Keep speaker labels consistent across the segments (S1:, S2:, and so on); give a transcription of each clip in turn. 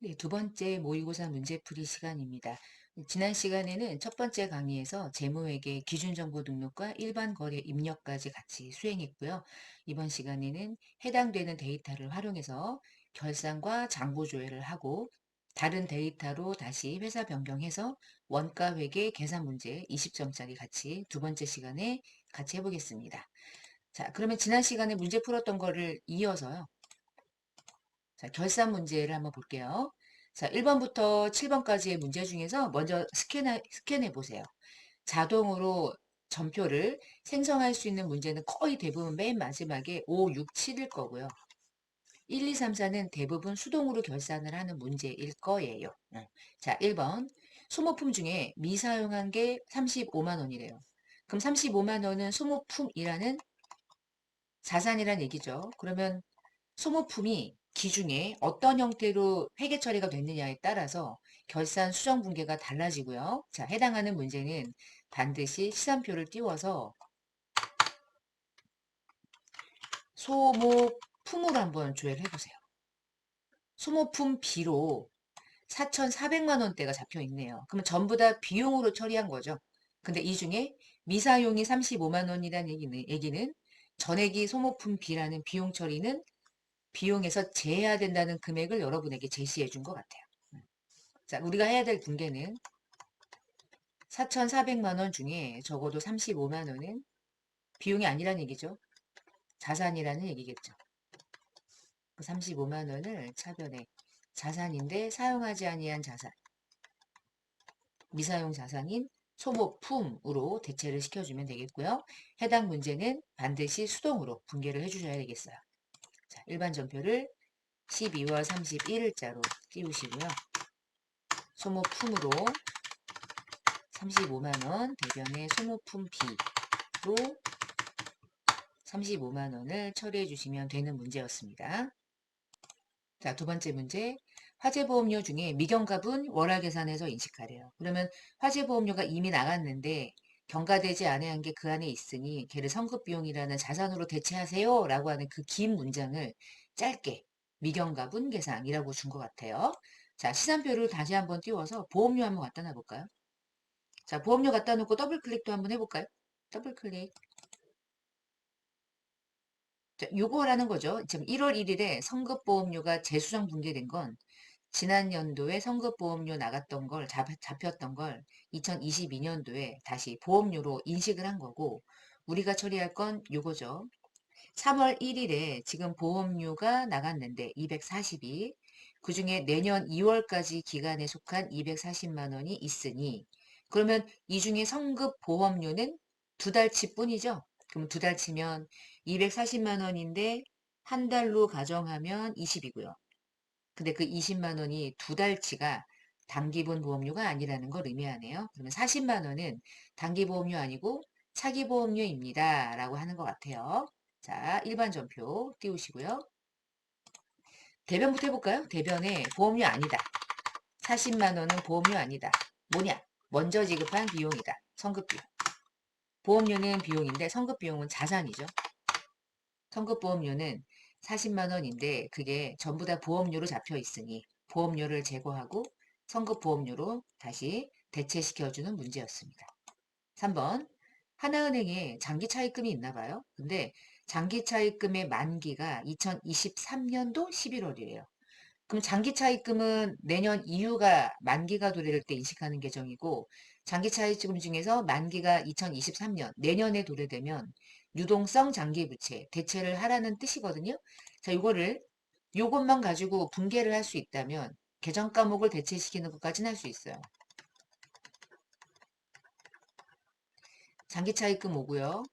S1: 네, 두 번째 모의고사 문제풀이 시간입니다. 지난 시간에는 첫 번째 강의에서 재무회계 기준정보 등록과 일반 거래 입력까지 같이 수행했고요. 이번 시간에는 해당되는 데이터를 활용해서 결산과 장부 조회를 하고 다른 데이터로 다시 회사 변경해서 원가 회계 계산 문제 20점짜리 같이 두 번째 시간에 같이 해보겠습니다. 자, 그러면 지난 시간에 문제 풀었던 거를 이어서요. 자, 결산 문제를 한번 볼게요. 자, 1번부터 7번까지의 문제 중에서 먼저 스캔해 보세요. 자동으로 전표를 생성할 수 있는 문제는 거의 대부분 맨 마지막에 5, 6, 7일 거고요. 1, 2, 3, 4는 대부분 수동으로 결산을 하는 문제일 거예요. 자, 1번. 소모품 중에 미사용한 게 35만 원이래요. 그럼 35만 원은 소모품이라는 자산이란 얘기죠. 그러면 소모품이 기중에 어떤 형태로 회계 처리가 됐느냐에 따라서 결산 수정 분계가 달라지고요. 자, 해당하는 문제는 반드시 시산표를 띄워서 소모품으로 한번 조회를 해보세요. 소모품 B로 4,400만 원대가 잡혀 있네요. 그러면 전부 다 비용으로 처리한 거죠. 근데 이 중에 미사용이 35만 원이라는 얘기는 전액이 소모품 B라는 비용 처리는 비용에서 제해야 된다는 금액을 여러분에게 제시해 준 것 같아요. 자, 우리가 해야 될 분계는 4,400만 원 중에 적어도 35만 원은 비용이 아니란 얘기죠. 자산이라는 얘기겠죠. 그 35만 원을 차변에 자산인데 사용하지 아니한 자산, 미사용 자산인 소모품으로 대체를 시켜주면 되겠고요. 해당 문제는 반드시 수동으로 분계를 해주셔야 되겠어요. 자, 일반 전표를 12월 31일자로 띄우시고요. 소모품으로 35만 원 대변의 소모품 B로 35만 원을 처리해 주시면 되는 문제였습니다. 자, 두 번째 문제. 화재보험료 중에 미경갑은 월화 계산해서 인식하래요. 그러면 화재보험료가 이미 나갔는데 경과되지 않은 게 그 안에 있으니 걔를 성급비용이라는 자산으로 대체하세요 라고 하는 그 긴 문장을 짧게 미경갑은 계산이라고 준 것 같아요. 자, 시산표를 다시 한번 띄워서 보험료 한번 갖다 놔볼까요? 자, 보험료 갖다 놓고 더블 클릭도 한번 해볼까요? 더블 클릭. 자, 요거라는 거죠. 지금 1월 1일에 성급보험료가 재수정 분계된 건 지난 연도에 성급보험료 나갔던 걸 잡혔던 걸 2022년도에 다시 보험료로 인식을 한 거고 우리가 처리할 건 요거죠. 3월 1일에 지금 보험료가 나갔는데 240이 그중에 내년 2월까지 기간에 속한 240만 원이 있으니 그러면 이 중에 성급 보험료는 두 달치 뿐이죠. 그럼 두 달 치면 240만 원인데 한 달로 가정하면 20이고요. 근데 그 20만 원이 두 달치가 단기본 보험료가 아니라는 걸 의미하네요. 그러면 40만 원은 단기보험료 아니고 차기보험료입니다. 라고 하는 것 같아요. 자, 일반 전표 띄우시고요. 대변부터 해볼까요? 대변에 보험료 아니다. 40만 원은 보험료 아니다. 뭐냐? 먼저 지급한 비용이다. 성급비용. 보험료는 비용인데 성급비용은 자산이죠. 성급보험료는 40만 원인데 그게 전부 다 보험료로 잡혀 있으니 보험료를 제거하고 성급보험료로 다시 대체시켜주는 문제였습니다. 3번 하나은행에 장기차입금이 있나 봐요. 근데 장기차입금의 만기가 2023년도 11월이에요. 그럼 장기차입금은 내년 이후가 만기가 도래할 때 인식하는 계정이고 장기차입금 중에서 만기가 2023년 내년에 도래되면 유동성 장기부채 대체를 하라는 뜻이거든요. 자, 요것만 가지고 분계를 할 수 있다면 계정 과목을 대체시키는 것까지는 할 수 있어요. 장기차입금 오고요.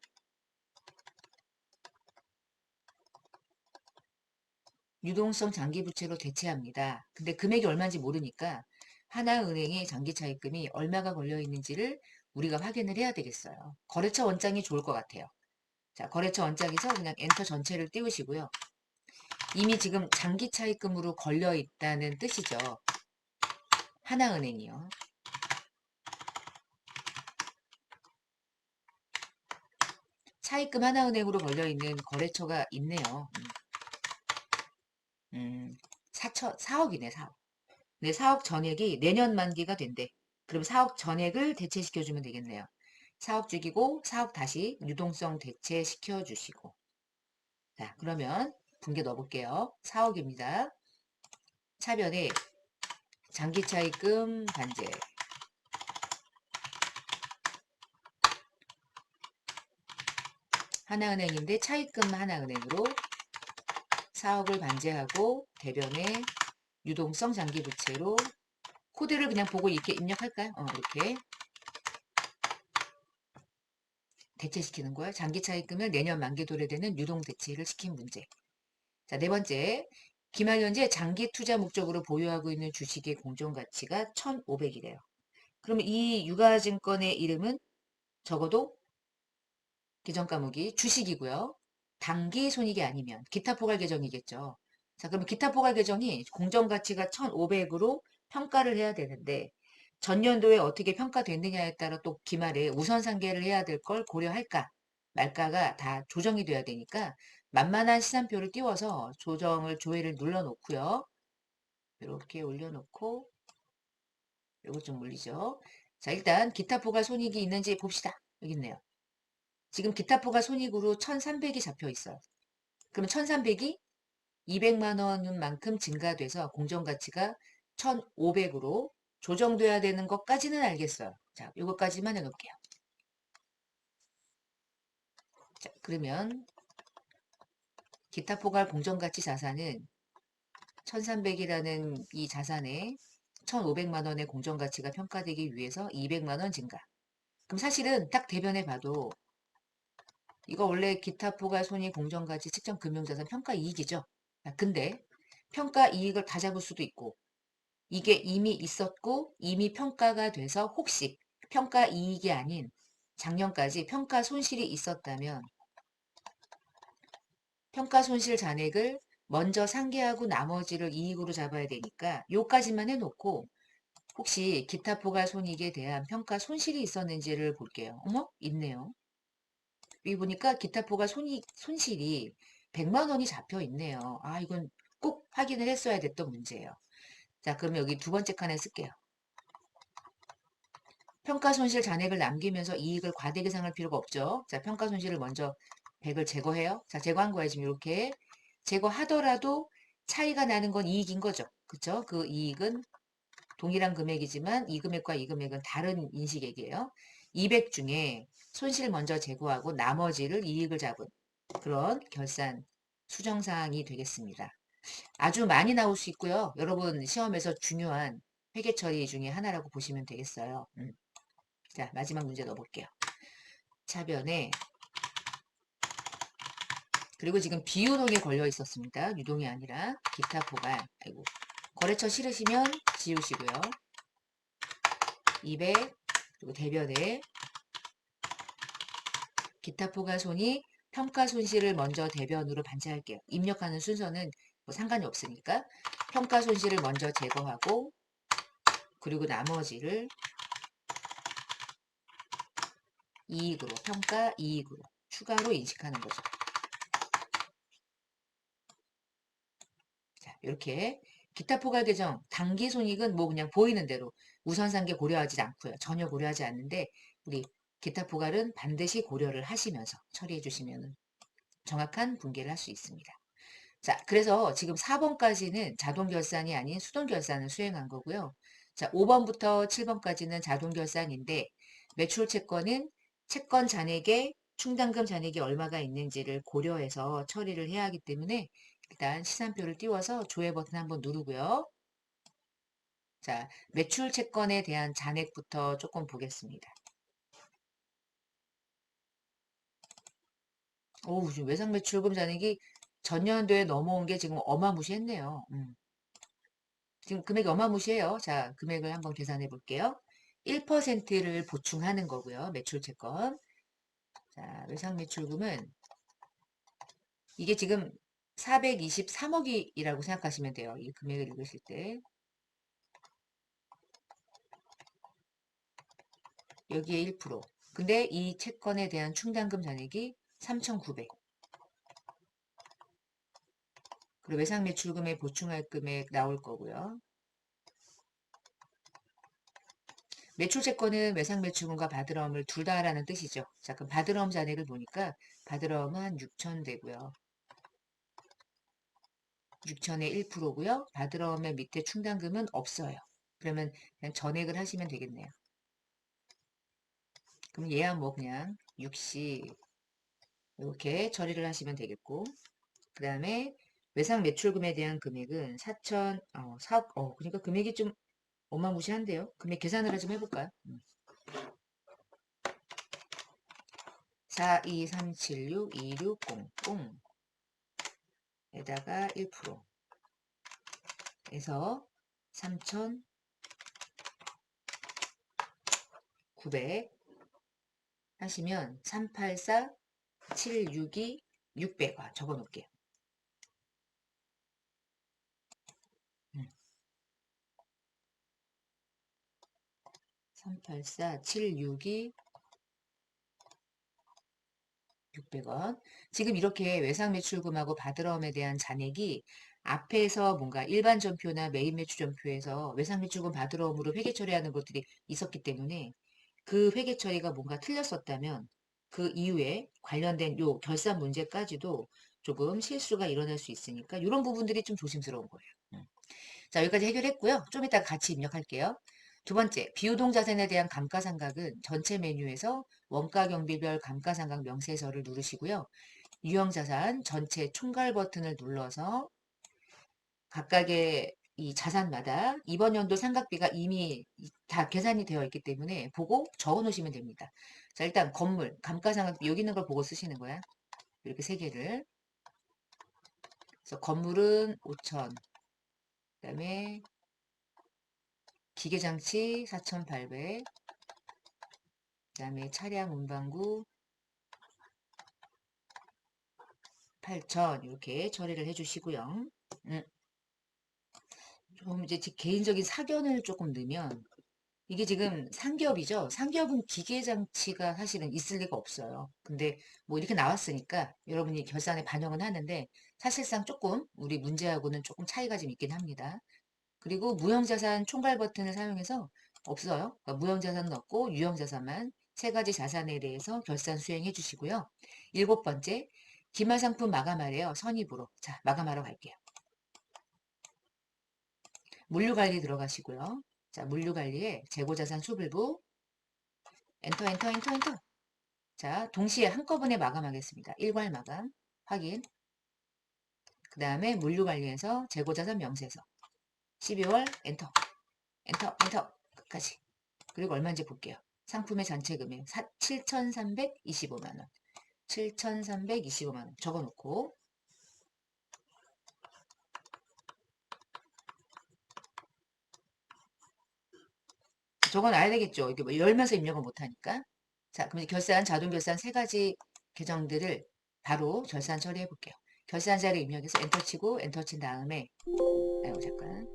S1: 유동성 장기부채로 대체합니다. 근데 금액이 얼마인지 모르니까 하나은행의 장기차입금이 얼마가 걸려 있는지를 우리가 확인을 해야 되겠어요. 거래처 원장이 좋을 것 같아요. 자, 거래처 원장에서 그냥 엔터 전체를 띄우시고요. 이미 지금 장기차입금으로 걸려 있다는 뜻이죠. 하나은행이요. 차입금 하나은행으로 걸려 있는 거래처가 있네요. 4억이네, 4억. 네, 4억 전액이 내년 만기가 된대. 그럼 4억 전액을 대체시켜주면 되겠네요. 4억 죽이고 4억 다시 유동성 대체시켜 주시고. 자, 그러면 분개 넣어볼게요. 4억입니다. 차변에 장기차입금 반제. 하나은행인데 차입금 하나은행으로 4억을 반제하고 대변에 유동성 장기부채로 코드를 그냥 보고 이렇게 입력할까요? 이렇게 대체시키는 거예요. 장기차입금을 내년 만기 도래되는 유동 대체를 시킨 문제. 자, 네 번째. 기말 현재 장기 투자 목적으로 보유하고 있는 주식의 공정가치가 1,500이래요. 그러면 이 유가증권의 이름은 적어도 계정 과목이 주식이고요. 단기 손익이 아니면 기타 포괄 계정이겠죠. 자, 그러면 기타 포괄 계정이 공정가치가 1,500으로 평가를 해야 되는데 전년도에 어떻게 평가됐느냐에 따라 또 기말에 우선 상계를 해야 될 걸 고려할까 말까가 다 조정이 돼야 되니까 만만한 시산표를 띄워서 조회를 눌러 놓고요. 이렇게 올려놓고 요거 좀 올리죠. 자, 일단 기타 포괄 손익이 있는지 봅시다. 여기 있네요. 지금 기타 포괄 손익으로 1,300이 잡혀 있어요. 그러면 1,300이 200만 원만큼 증가돼서 공정가치가 1,500으로 조정돼야 되는 것까지는 알겠어요. 자, 이것까지만 해놓을게요. 자, 그러면 기타 포괄 공정가치 자산은 1,300이라는 이 자산에 1,500만 원의 공정가치가 평가되기 위해서 200만 원 증가. 그럼 사실은 딱 대변해 봐도 이거 원래 기타 포괄 손익 공정가치 측정 금융자산 평가 이익이죠. 근데 평가 이익을 다 잡을 수도 있고 이게 이미 있었고 이미 평가가 돼서 혹시 평가 이익이 아닌 작년까지 평가 손실이 있었다면 평가 손실 잔액을 먼저 상계하고 나머지를 이익으로 잡아야 되니까 요까지만 해놓고 혹시 기타 포괄 손익에 대한 평가 손실이 있었는지를 볼게요. 어머? 있네요. 여기 보니까 기타 포괄 손실이 100만 원이 잡혀 있네요. 아, 이건 꼭 확인을 했어야 됐던 문제예요. 자, 그러면 여기 두 번째 칸에 쓸게요. 평가 손실 잔액을 남기면서 이익을 과대 계상할 필요가 없죠. 자, 평가 손실을 먼저 100을 제거해요. 자, 제거한 거예요. 지금 이렇게 제거하더라도 차이가 나는 건 이익인 거죠. 그쵸? 그 이익은 동일한 금액이지만 이 금액과 이 금액은 다른 인식액이에요. 200 중에 손실 먼저 제거하고 나머지를 이익을 잡은 그런 결산 수정사항이 되겠습니다. 아주 많이 나올 수 있고요. 여러분 시험에서 중요한 회계 처리 중에 하나라고 보시면 되겠어요. 자, 마지막 문제 넣어볼게요. 차변에 그리고 지금 비유동에 걸려 있었습니다. 유동이 아니라 기타 포괄. 아이고. 거래처 싫으시면 지우시고요. 200 그리고 대변에 기타 포괄 손익 평가 손실을 먼저 대변으로 반제할게요. 입력하는 순서는 뭐 상관이 없으니까 평가 손실을 먼저 제거하고 그리고 나머지를 이익으로 평가 이익으로 추가로 인식하는 거죠. 자, 이렇게 기타 포괄 계정 단기 손익은 뭐 그냥 보이는 대로 우선상계 고려하지 않고요. 전혀 고려하지 않는데 우리 기타 포괄은 반드시 고려를 하시면서 처리해 주시면 정확한 분계를 할 수 있습니다. 자, 그래서 지금 4번까지는 자동 결산이 아닌 수동 결산을 수행한 거고요. 자, 5번부터 7번까지는 자동 결산인데 매출 채권은 채권 잔액에 충당금 잔액이 얼마가 있는지를 고려해서 처리를 해야 하기 때문에 일단 시산표를 띄워서 조회 버튼 한번 누르고요. 자, 매출 채권에 대한 잔액부터 조금 보겠습니다. 오, 지금 외상 매출금 잔액이 전년도에 넘어온 게 지금 어마무시했네요. 지금 금액이 어마무시해요. 자, 금액을 한번 계산해 볼게요. 1%를 보충하는 거고요. 매출 채권. 자, 외상 매출금은 이게 지금 423억이라고 생각하시면 돼요. 이 금액을 읽으실 때. 여기에 1%. 근데 이 채권에 대한 충당금 잔액이 3,900. 그리고 외상 매출금에 보충할 금액 나올 거고요. 매출채권은 외상매출금과 바드럼을 둘 다 하라는 뜻이죠. 자, 그럼 바드럼 잔액을 보니까 바드럼은 한 6천 되고요. 6천의 1%고요. 바드럼의 밑에 충당금은 없어요. 그러면 그냥 전액을 하시면 되겠네요. 그럼 얘야 뭐 그냥 60 이렇게 처리를 하시면 되겠고, 그 다음에 외상 매출금에 대한 금액은 4천, 4억, 그러니까 금액이 좀 어마무시한데요. 금액 계산을 좀 해볼까요? 423762600 에다가 1%에서 3,900 하시면 384 762 600원 적어 놓을게요. 384 762 600원. 지금 이렇게 외상매출금하고 바드럼에 대한 잔액이 앞에서 뭔가 일반 전표나 메인 매출 전표에서 외상매출금 바드럼으로 회계 처리하는 것들이 있었기 때문에 그 회계 처리가 뭔가 틀렸었다면 그 이후에 관련된 요 결산 문제까지도 조금 실수가 일어날 수 있으니까 이런 부분들이 좀 조심스러운 거예요. 자, 여기까지 해결했고요. 좀 이따 같이 입력할게요. 두 번째, 비유동 자산에 대한 감가상각은 전체 메뉴에서 원가 경비별 감가상각 명세서를 누르시고요. 유형자산 전체 총괄 버튼을 눌러서 각각의 이 자산마다 이번 연도 상각비가 이미 다 계산이 되어 있기 때문에 보고 적어 놓으시면 됩니다. 자, 일단 건물, 감가상각비 여기 있는 걸 보고 쓰시는 거야. 이렇게 세 개를. 그래서 건물은 5천, 그다음에 기계장치 4,800, 그다음에 차량 운반구 8천 이렇게 처리를 해주시고요. 음, 좀 이제 제 개인적인 사견을 조금 넣으면 이게 지금 상기업이죠. 상기업은 기계장치가 사실은 있을 리가 없어요. 근데 뭐 이렇게 나왔으니까 여러분이 결산에 반영은 하는데 사실상 조금 우리 문제하고는 조금 차이가 좀 있긴 합니다. 그리고 무형자산 총괄 버튼을 사용해서 없어요. 그러니까 무형자산은 없고 유형자산만 세 가지 자산에 대해서 결산 수행해 주시고요. 일곱 번째, 기말상품 마감하래요. 선입으로. 자, 마감하러 갈게요. 물류관리 들어가시고요. 자, 물류관리에 재고자산 수불부 엔터 엔터 엔터 엔터. 자, 동시에 한꺼번에 마감하겠습니다. 일괄 마감 확인. 그 다음에 물류관리에서 재고자산 명세서 12월 엔터 엔터 엔터 끝까지. 그리고 얼마인지 볼게요. 상품의 전체 금액 7,325만 원. 7,325만 원 적어놓고 적어놔야 되겠죠. 이게 뭐 열면서 입력을 못하니까. 자, 그럼 이제 결산, 자동결산 세 가지 계정들을 바로 결산 처리해 볼게요. 결산자를 입력해서 엔터 치고 엔터 친 다음에 아이고 잠깐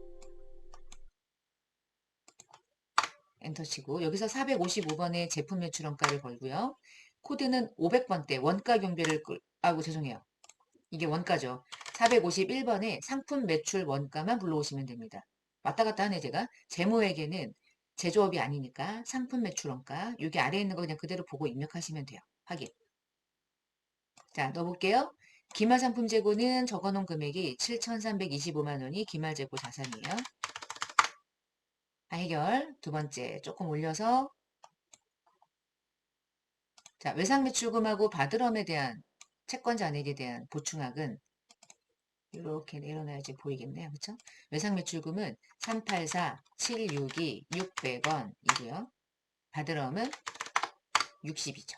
S1: 엔터 치고 여기서 455번에 제품 매출원가를 걸고요. 코드는 500번대 원가 경비를 아이고 죄송해요. 이게 원가죠. 451번에 상품 매출 원가만 불러오시면 됩니다. 왔다 갔다 하네 제가. 재무회계는 제조업이 아니니까 상품 매출 원가 여기 아래에 있는 거 그냥 그대로 보고 입력하시면 돼요. 확인. 자, 넣어볼게요. 기말 상품 재고는 적어놓은 금액이 7,325만 원이 기말 재고 자산이에요. 해결. 두 번째 조금 올려서 자, 외상 매출금하고 바드럼에 대한 채권 잔액에 대한 보충액은 이렇게 내려놔야지 보이겠네요. 그렇죠? 외상 매출금은 384, 762, 600원이고요. 바드럼은 60이죠.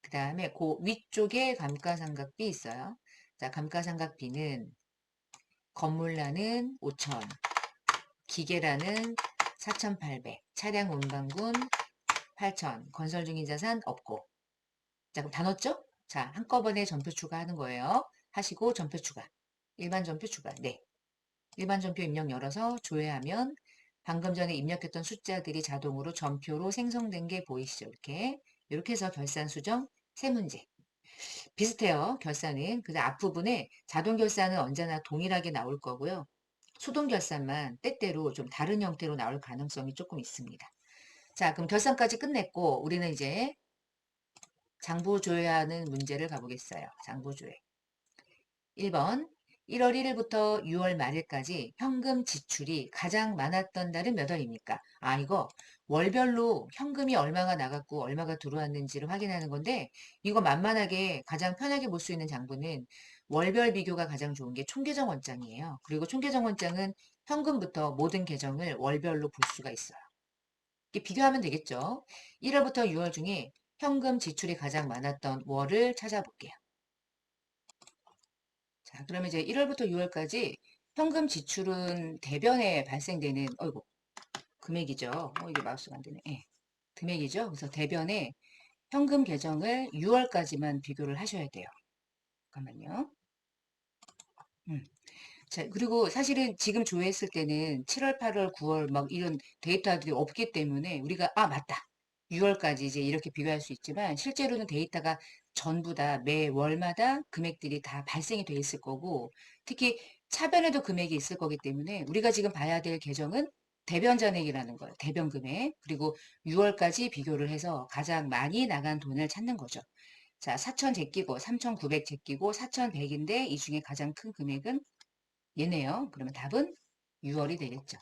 S1: 그 다음에 그 위쪽에 감가상각비 있어요. 자, 감가상각비는 건물라는 5천, 기계라는 4,800, 차량 운반군 8천, 건설 중인 자산 없고. 자, 그럼 다 넣었죠? 자, 한꺼번에 전표 추가하는 거예요. 하시고 전표 추가. 일반 전표 추가. 네. 일반 전표 입력 열어서 조회하면 방금 전에 입력했던 숫자들이 자동으로 전표로 생성된 게 보이시죠? 이렇게 해서 결산 수정 세 문제. 비슷해요. 결산은. 그래서 앞부분에 자동 결산은 언제나 동일하게 나올 거고요. 수동 결산만 때때로 좀 다른 형태로 나올 가능성이 조금 있습니다. 자, 그럼 결산까지 끝냈고 우리는 이제 장부조회하는 문제를 가보겠어요. 장부조회. 1번 1월 1일부터 6월 말일까지 현금 지출이 가장 많았던 달은 몇 월입니까? 아, 이거 월별로 현금이 얼마가 나갔고 얼마가 들어왔는지를 확인하는 건데 이거 만만하게 가장 편하게 볼 수 있는 장부는 월별 비교가 가장 좋은 게 총계정 원장이에요. 그리고 총계정 원장은 현금부터 모든 계정을 월별로 볼 수가 있어요. 이렇게 비교하면 되겠죠. 1월부터 6월 중에 현금 지출이 가장 많았던 월을 찾아볼게요. 자, 그러면 이제 1월부터 6월까지 현금 지출은 대변에 발생되는, 어이구, 금액이죠. 이게 마우스가 안 되네. 예, 금액이죠. 그래서 대변에 현금 계정을 6월까지만 비교를 하셔야 돼요. 잠깐만요. 음. 자, 그리고 사실은 지금 조회했을 때는 7월, 8월, 9월 막 이런 데이터들이 없기 때문에 우리가, 아, 맞다. 6월까지 이제 이렇게 비교할 수 있지만 실제로는 데이터가 전부 다 매월마다 금액들이 다 발생이 돼 있을 거고 특히 차변에도 금액이 있을 거기 때문에 우리가 지금 봐야 될 계정은 대변 잔액이라는 거예요. 대변 금액. 그리고 6월까지 비교를 해서 가장 많이 나간 돈을 찾는 거죠. 자, 4천 제끼고 3,900 제끼고 4,100인데 이 중에 가장 큰 금액은 얘네요. 그러면 답은 6월이 되겠죠.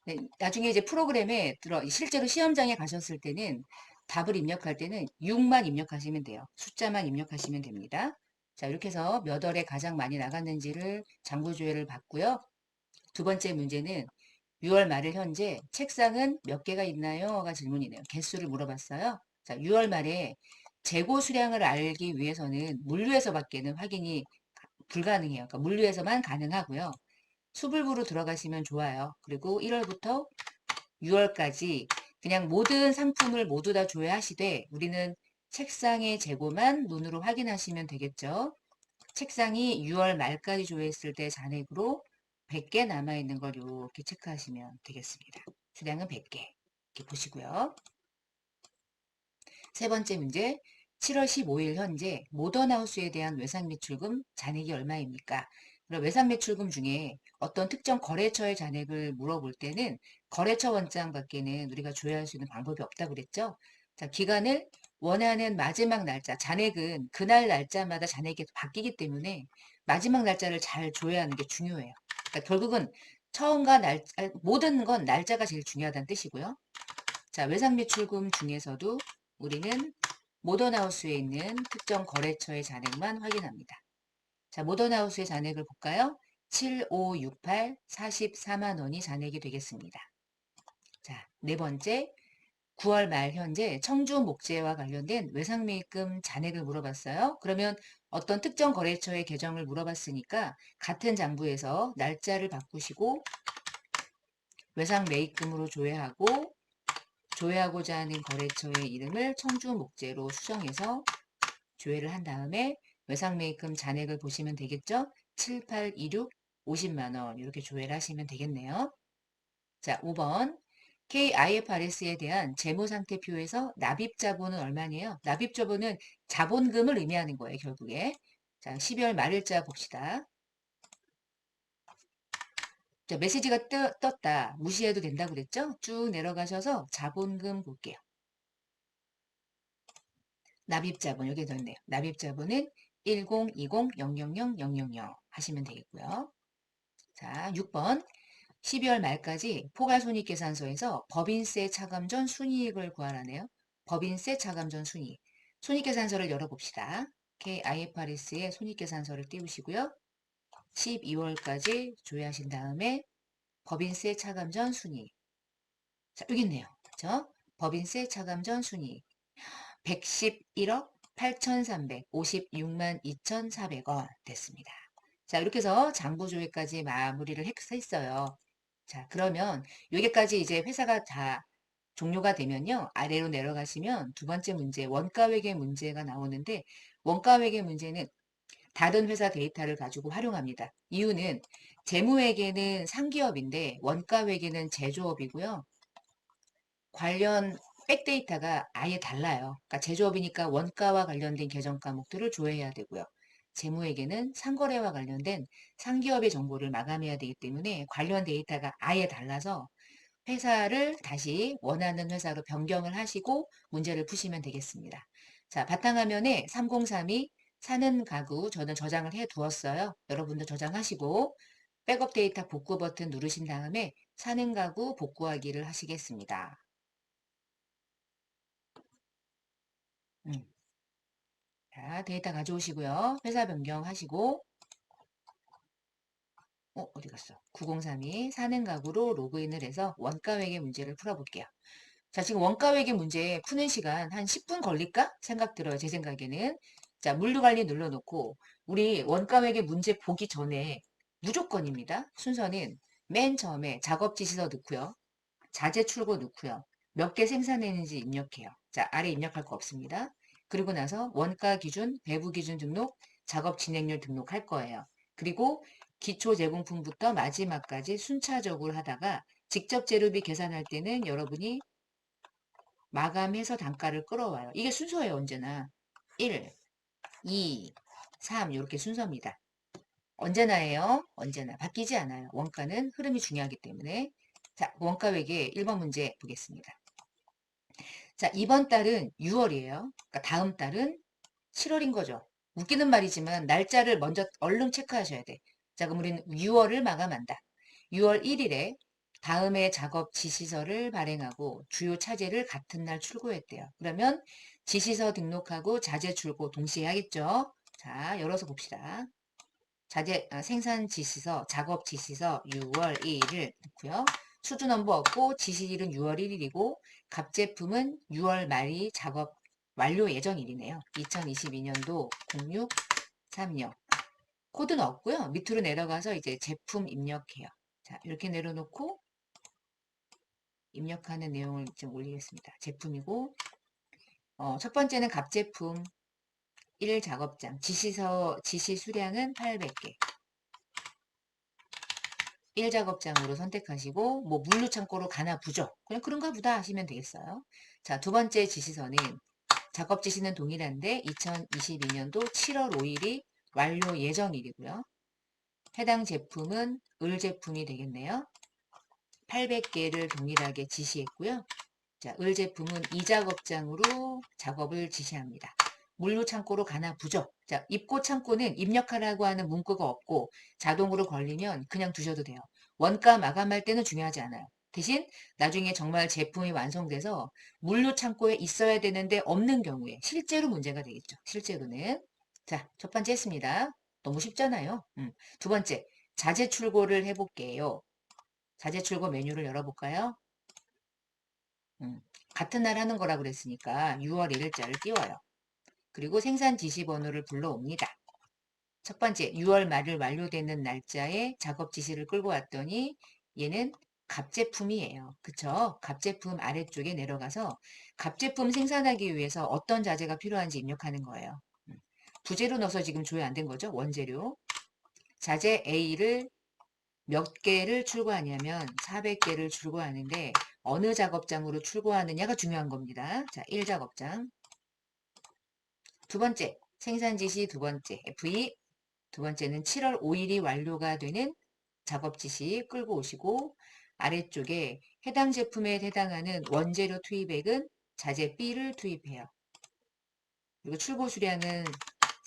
S1: 네, 나중에 이제 프로그램에 실제로 시험장에 가셨을 때는 답을 입력할 때는 6만 입력하시면 돼요. 숫자만 입력하시면 됩니다. 자, 이렇게 해서 몇 월에 가장 많이 나갔는지를 장부조회를 봤고요. 두 번째 문제는 6월 말일 현재 책상은 몇 개가 있나요?가 질문이네요. 개수를 물어봤어요. 자, 6월 말에 재고 수량을 알기 위해서는 물류에서밖에는 확인이 불가능해요. 그러니까 물류에서만 가능하고요. 수불부로 들어가시면 좋아요. 그리고 1월부터 6월까지 그냥 모든 상품을 모두 다 조회하시되 우리는 책상의 재고만 눈으로 확인하시면 되겠죠. 책상이 6월 말까지 조회했을 때 잔액으로 100개 남아있는 걸 이렇게 체크하시면 되겠습니다. 수량은 100개 이렇게 보시고요. 세 번째 문제 7월 15일 현재 모던하우스에 대한 외상 매출금 잔액이 얼마입니까? 그럼 외상 매출금 중에 어떤 특정 거래처의 잔액을 물어볼 때는 거래처 원장 밖에는 우리가 조회할 수 있는 방법이 없다고 그랬죠? 자, 기간을 원하는 마지막 날짜, 잔액은 그날 날짜마다 잔액이 바뀌기 때문에 마지막 날짜를 잘 조회하는 게 중요해요. 그러니까 결국은 처음과 모든 건 날짜가 제일 중요하다는 뜻이고요. 자, 외상 매출금 중에서도 우리는 모던하우스에 있는 특정 거래처의 잔액만 확인합니다. 자, 모던하우스의 잔액을 볼까요? 7568 44만 원이 잔액이 되겠습니다. 자, 네 번째 9월 말 현재 청주 목재와 관련된 외상매입금 잔액을 물어봤어요. 그러면 어떤 특정 거래처의 계정을 물어봤으니까 같은 장부에서 날짜를 바꾸시고 외상매입금으로 조회하고자 하는 거래처의 이름을 청주 목재로 수정해서 조회를 한 다음에 외상매입금 잔액을 보시면 되겠죠? 7826 50만 원 이렇게 조회를 하시면 되겠네요. 자, 5번 KIFRS에 대한 재무상태표에서 납입자본은 얼마네요? 납입자본은 자본금을 의미하는 거예요, 결국에. 자, 12월 말일자 봅시다. 자, 메시지가 떴다. 무시해도 된다고 그랬죠? 쭉 내려가셔서 자본금 볼게요. 납입자본 여기 더 있네요. 납입자본은 1020-000-000 하시면 되겠고요. 자, 6번 12월 말까지 포괄손익계산서에서 법인세 차감 전 순이익을 구하라네요. 법인세 차감 전 순이익. 손익계산서를 열어봅시다. KIFRS의 손익계산서를 띄우시고요. 12월까지 조회하신 다음에 법인세 차감 전 순이익. 자, 여기 있네요. 그죠? 법인세 차감 전 순이익. 111억 8,356만 2,400원 됐습니다. 자, 이렇게 해서 장부조회까지 마무리를 했어요. 자, 그러면 여기까지 이제 회사가 다 종료가 되면요. 아래로 내려가시면 두 번째 문제, 원가회계 문제가 나오는데 원가회계 문제는 다른 회사 데이터를 가지고 활용합니다. 이유는 재무회계는 상기업인데 원가회계는 제조업이고요. 관련 백데이터가 아예 달라요. 그러니까 제조업이니까 원가와 관련된 계정 과목들을 조회해야 되고요. 재무회계는 상거래와 관련된 상기업의 정보를 마감해야 되기 때문에 관련 데이터가 아예 달라서 회사를 다시 원하는 회사로 변경을 하시고 문제를 푸시면 되겠습니다. 자, 바탕화면에 3032 사는 가구 저는 저장을 해 두었어요. 여러분도 저장하시고 백업 데이터 복구 버튼 누르신 다음에 사는 가구 복구하기를 하시겠습니다. 음. 자, 데이터 가져오시고요. 회사 변경하시고 어디 갔어? 9032 사는 가구로 로그인을 해서 원가회계 문제를 풀어볼게요. 자, 지금 원가회계 문제 푸는 시간 한 10분 걸릴까? 생각 들어요. 제 생각에는. 자, 물류관리 눌러놓고 우리 원가회계 문제 보기 전에 무조건입니다. 순서는 맨 처음에 작업지시서 넣고요. 자재 출고 넣고요. 몇 개 생산했는지 입력해요. 자, 아래 입력할 거 없습니다. 그리고 나서 원가 기준, 배부 기준 등록, 작업 진행률 등록할 거예요. 그리고 기초 제공품부터 마지막까지 순차적으로 하다가 직접 재료비 계산할 때는 여러분이 마감해서 단가를 끌어와요. 이게 순서예요, 언제나. 1, 2, 3 이렇게 순서입니다. 언제나예요. 언제나. 바뀌지 않아요. 원가는 흐름이 중요하기 때문에. 자, 원가 외계 1번 문제 보겠습니다. 자, 이번 달은 6월이에요. 그러니까 다음 달은 7월인 거죠. 웃기는 말이지만 날짜를 먼저 얼른 체크하셔야 돼. 자, 그럼 우리는 6월을 마감한다. 6월 1일에 다음에 작업 지시서를 발행하고 주요 차제를 같은 날 출고했대요. 그러면 지시서 등록하고 자재 출고 동시에 하겠죠. 자, 열어서 봅시다. 생산 지시서, 작업 지시서 6월 2일을 넣고요. 수주 넘버 없고 지시일은 6월 1일이고 갑제품은 6월 말이 작업 완료 예정일이네요. 2022년도 0630 코드는 없고요. 밑으로 내려가서 이제 제품 입력해요. 자, 이렇게 내려놓고 입력하는 내용을 좀 올리겠습니다. 제품이고 첫 번째는 갑제품 1 작업장 지시 수량은 800개 1작업장으로 선택하시고 뭐 물류창고로 가나 보죠. 그냥 그런가 보다 하시면 되겠어요. 자, 두 번째 지시서는 작업 지시는 동일한데 2022년도 7월 5일이 완료 예정일이고요. 해당 제품은 을 제품이 되겠네요. 800개를 동일하게 지시했고요. 자, 을 제품은 이 작업장으로 작업을 지시합니다. 물류 창고로 가나 보죠. 자, 입고 창고는 입력하라고 하는 문구가 없고 자동으로 걸리면 그냥 두셔도 돼요. 원가 마감할 때는 중요하지 않아요. 대신 나중에 정말 제품이 완성돼서 물류 창고에 있어야 되는데 없는 경우에 실제로 문제가 되겠죠. 실제로는. 자, 첫 번째 했습니다. 너무 쉽잖아요. 두 번째, 자재 출고를 해볼게요. 자재 출고 메뉴를 열어볼까요? 같은 날 하는 거라 그랬으니까 6월 1일자를 띄워요. 그리고 생산 지시 번호를 불러옵니다. 첫 번째 6월 말을 완료되는 날짜에 작업 지시를 끌고 왔더니 얘는 갑제품이에요. 그쵸? 갑제품 아래쪽에 내려가서 갑제품 생산하기 위해서 어떤 자재가 필요한지 입력하는 거예요. 부재료 넣어서 지금 조회 안 된 거죠? 원재료. 자재 A를 몇 개를 출고하냐면 400개를 출고하는데 어느 작업장으로 출고하느냐가 중요한 겁니다. 자, 1작업장. 두 번째, 생산 지시 두 번째, F2. 두 번째는 7월 5일이 완료가 되는 작업 지시 끌고 오시고 아래쪽에 해당 제품에 해당하는 원재료 투입액은 자재 B를 투입해요. 그리고 출고 수량은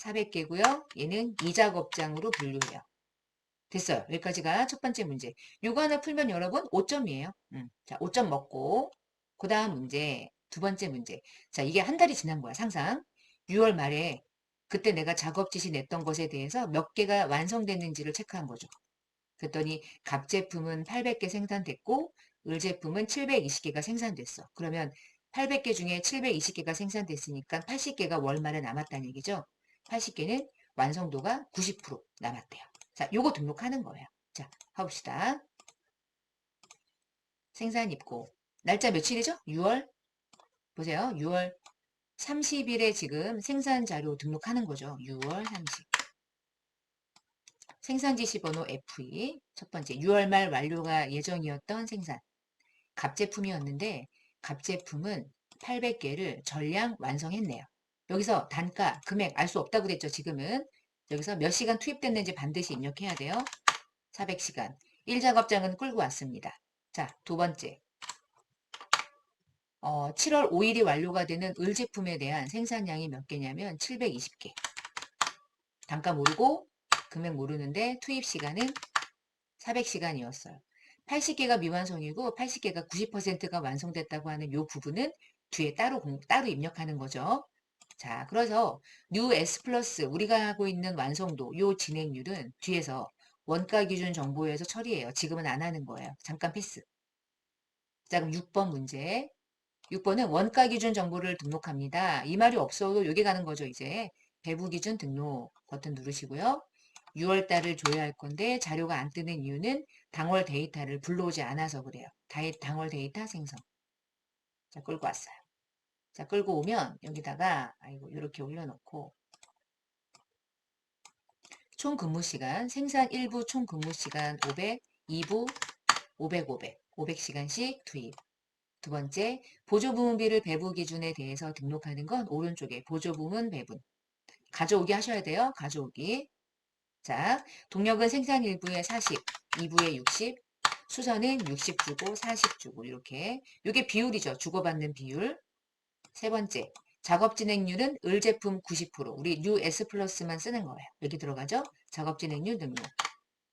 S1: 400개고요. 얘는 2작업장으로 분류해요. 됐어요. 여기까지가 첫 번째 문제. 요거 하나 풀면 여러분 5점이에요. 자, 5점 먹고 그 다음 문제, 두 번째 문제. 자, 이게 한 달이 지난 거야, 상상. 6월 말에 그때 내가 작업 지시 냈던 것에 대해서 몇 개가 완성됐는지를 체크한 거죠. 그랬더니 갑 제품은 800개 생산됐고 을 제품은 720개가 생산됐어. 그러면 800개 중에 720개가 생산됐으니까 80개가 월 말에 남았다는 얘기죠. 80개는 완성도가 90% 남았대요. 자, 요거 등록하는 거예요. 자, 가봅시다. 생산 입고. 날짜 며칠이죠? 6월. 보세요. 6월 30일에 지금 생산 자료 등록하는 거죠. 6월 30. 생산 지시 번호 F2. 첫 번째, 6월 말 완료가 예정이었던 생산. 갑제품이었는데, 갑제품은 800개를 전량 완성했네요. 여기서 단가, 금액 알 수 없다고 그랬죠, 지금은. 여기서 몇 시간 투입됐는지 반드시 입력해야 돼요. 400시간. 1작업장은 끌고 왔습니다. 자, 두 번째. 7월 5일이 완료가 되는 을 제품에 대한 생산량이 몇 개냐면 720개. 단가 모르고 금액 모르는데 투입 시간은 400시간이었어요. 80개가 미완성이고 80개가 90%가 완성됐다고 하는 이 부분은 뒤에 따로 입력하는 거죠. 자, 그래서 뉴 S 플러스 우리가 하고 있는 완성도 요 진행률은 뒤에서 원가 기준 정보에서 처리해요. 지금은 안 하는 거예요. 잠깐 패스. 자, 그럼 6번 문제. 6번은 원가 기준 정보를 등록합니다. 이 말이 없어도 여기 가는 거죠, 이제. 배부 기준 등록 버튼 누르시고요. 6월 달을 조회할 건데 자료가 안 뜨는 이유는 당월 데이터를 불러오지 않아서 그래요. 당월 데이터 생성. 자, 끌고 왔어요. 자, 끌고 오면 여기다가 아이고 이렇게 올려놓고 총 근무 시간 생산 1부 총 근무 시간 500, 2부 500, 500, 500시간씩 투입. 두 번째, 보조부문비를 배부 기준에 대해서 등록하는 건 오른쪽에 보조부문 배분. 가져오기 하셔야 돼요. 가져오기. 자, 동력은 생산 1부에 40, 2부에 60, 수선은 60 주고 40 주고 이렇게. 이게 비율이죠. 주고받는 비율. 세 번째, 작업 진행률은 을 제품 90%. 우리 뉴 S 플러스만 쓰는 거예요. 여기 들어가죠. 작업 진행률 등록.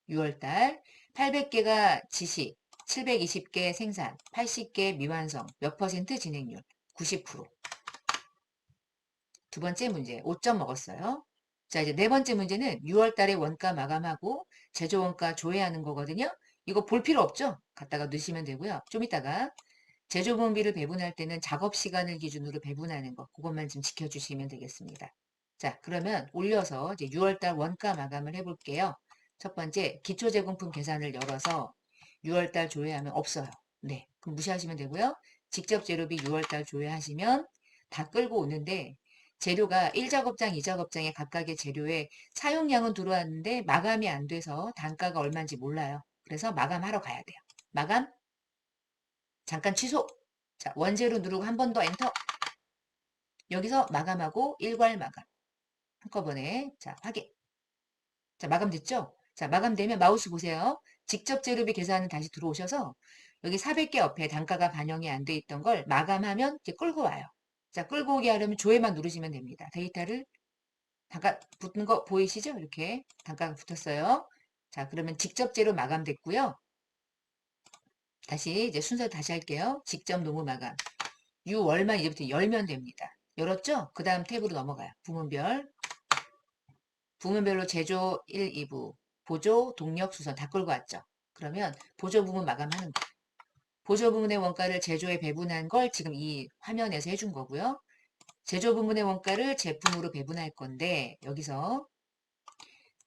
S1: 6월달 800개가 지시, 720개 생산, 80개 미완성, 몇 퍼센트 진행률? 90%. 두 번째 문제, 5점 먹었어요. 자, 이제 네 번째 문제는 6월 달에 원가 마감하고 제조 원가 조회하는 거거든요. 이거 볼 필요 없죠? 갖다가 넣으시면 되고요. 좀 이따가 제조 분비를 배분할 때는 작업 시간을 기준으로 배분하는 거, 그것만 좀 지켜주시면 되겠습니다. 자, 그러면 올려서 이제 6월 달 원가 마감을 해볼게요. 첫 번째, 기초제공품 계산을 열어서 6월 달 조회하면 없어요. 네, 그럼 무시하시면 되고요. 직접 재료비 6월 달 조회하시면 다 끌고 오는데 재료가 1작업장, 2작업장에 각각의 재료에 사용량은 들어왔는데 마감이 안 돼서 단가가 얼마인지 몰라요. 그래서 마감하러 가야 돼요. 마감, 잠깐 취소. 자, 원제로 누르고 한 번 더 엔터. 여기서 마감하고 일괄 마감. 한꺼번에 자, 확인. 자, 마감됐죠? 자, 마감되면 마우스 보세요. 직접 재료비 계산은 다시 들어오셔서 여기 400개 옆에 단가가 반영이 안 돼 있던 걸 마감하면 이제 끌고 와요. 자, 끌고 오게 하려면 조회만 누르시면 됩니다. 데이터를 단가 붙는 거 보이시죠? 이렇게 단가가 붙었어요. 자, 그러면 직접 재료 마감됐고요. 다시 이제 순서 다시 할게요. 직접 노무 마감. 6월만 이제부터 열면 됩니다. 열었죠? 그 다음 탭으로 넘어가요. 부문별. 부문별로 제조 1, 2부, 보조, 동력, 수선 다 끌고 왔죠. 그러면 보조 부문 마감하는 거. 보조 부문의 원가를 제조에 배분한 걸 지금 이 화면에서 해준 거고요. 제조 부문의 원가를 제품으로 배분할 건데 여기서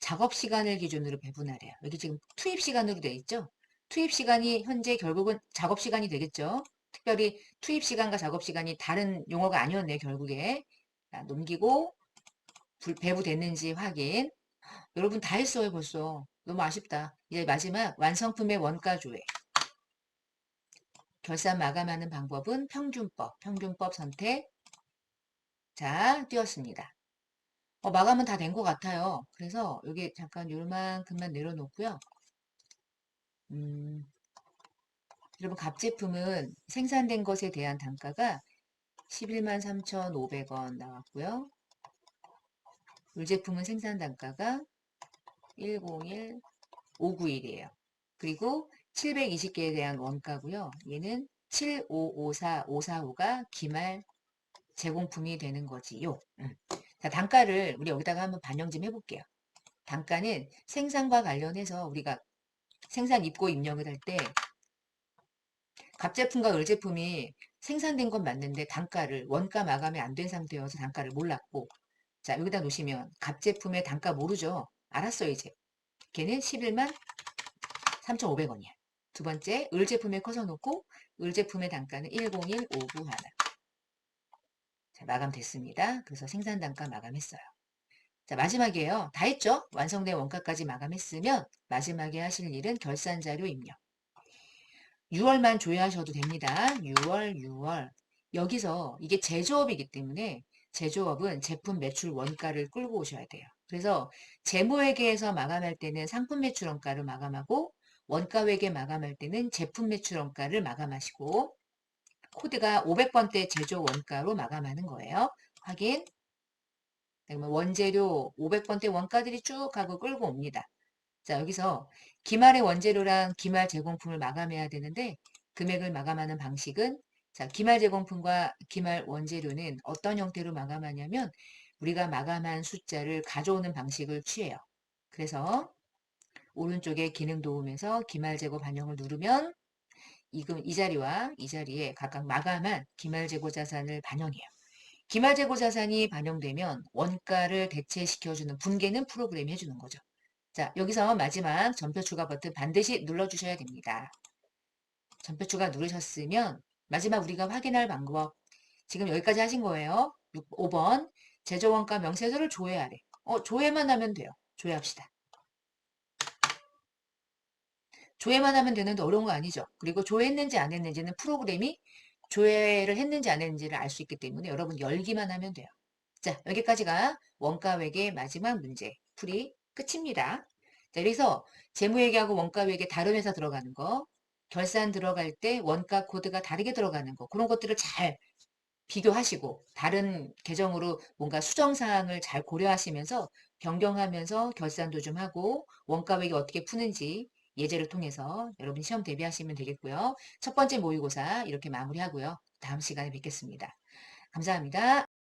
S1: 작업 시간을 기준으로 배분하래요. 여기 지금 투입 시간으로 돼 있죠? 투입 시간이 현재 결국은 작업 시간이 되겠죠? 특별히 투입 시간과 작업 시간이 다른 용어가 아니었네요, 결국에. 자, 넘기고 배부됐는지 확인. 여러분 다 했어요, 벌써. 너무 아쉽다. 이제 마지막 완성품의 원가 조회. 결산 마감하는 방법은 평균법 선택. 자, 띄웠습니다. 마감은 다 된 것 같아요. 그래서 여기 잠깐 요만큼만 내려놓고요. 여러분 갑제품은 생산된 것에 대한 단가가 11만 3,500원 나왔고요. 물제품은 생산 단가가 101591이에요. 그리고 720개에 대한 원가고요. 얘는 7554545가 기말 제공품이 되는 거지요. 자, 단가를 우리 여기다가 한번 반영 좀 해볼게요. 단가는 생산과 관련해서 우리가 생산 입고 입력을 할 때 갑제품과 을제품이 생산된 건 맞는데 단가를 원가 마감이 안 된 상태여서 단가를 몰랐고 자 여기다 놓으시면 갑제품의 단가 모르죠. 알았어요 이제. 걔는 11만 3,500원이야. 두 번째 을제품에 커서 놓고 을제품의 단가는 101591. 자 마감됐습니다. 그래서 생산 단가 마감했어요. 자 마지막이에요. 다 했죠? 완성된 원가까지 마감했으면 마지막에 하실 일은 결산자료 입력. 6월만 조회하셔도 됩니다. 6월. 여기서 이게 제조업이기 때문에 제조업은 제품 매출 원가를 끌고 오셔야 돼요. 그래서 재무회계에서 마감할 때는 상품 매출 원가를 마감하고 원가 회계 마감할 때는 제품 매출 원가를 마감하시고 코드가 500번대 제조 원가로 마감하는 거예요. 확인. 그러면 원재료 500번대 원가들이 쭉 하고 끌고 옵니다. 자, 여기서 기말의 원재료랑 기말 제공품을 마감해야 되는데 금액을 마감하는 방식은 자, 기말 제공품과 기말 원재료는 어떤 형태로 마감하냐면 우리가 마감한 숫자를 가져오는 방식을 취해요. 그래서 오른쪽에 기능 도움에서 기말 재고 반영을 누르면 이 자리와 이 자리에 각각 마감한 기말 재고 자산을 반영해요. 기말 재고 자산이 반영되면 원가를 대체시켜주는 분계는 프로그램이 해주는 거죠. 자, 여기서 마지막 전표 추가 버튼 반드시 눌러주셔야 됩니다. 전표 추가 누르셨으면 마지막 우리가 확인할 방법 지금 여기까지 하신 거예요. 5번 제조원가 명세서를 조회하래. 조회만 하면 돼요. 조회합시다. 조회만 하면 되는데 어려운 거 아니죠. 그리고 조회했는지 안 했는지는 프로그램이 조회를 했는지 안 했는지를 알 수 있기 때문에 여러분 열기만 하면 돼요. 자, 여기까지가 원가회계 마지막 문제 풀이 끝입니다. 자, 그래서 재무회계하고 원가회계 다른 회사 들어가는 거, 결산 들어갈 때 원가 코드가 다르게 들어가는 거, 그런 것들을 잘 비교하시고 다른 계정으로 뭔가 수정사항을 잘 고려하시면서 변경하면서 결산도 좀 하고 원가액이 어떻게 푸는지 예제를 통해서 여러분 시험 대비하시면 되겠고요. 첫 번째 모의고사 이렇게 마무리하고요. 다음 시간에 뵙겠습니다. 감사합니다.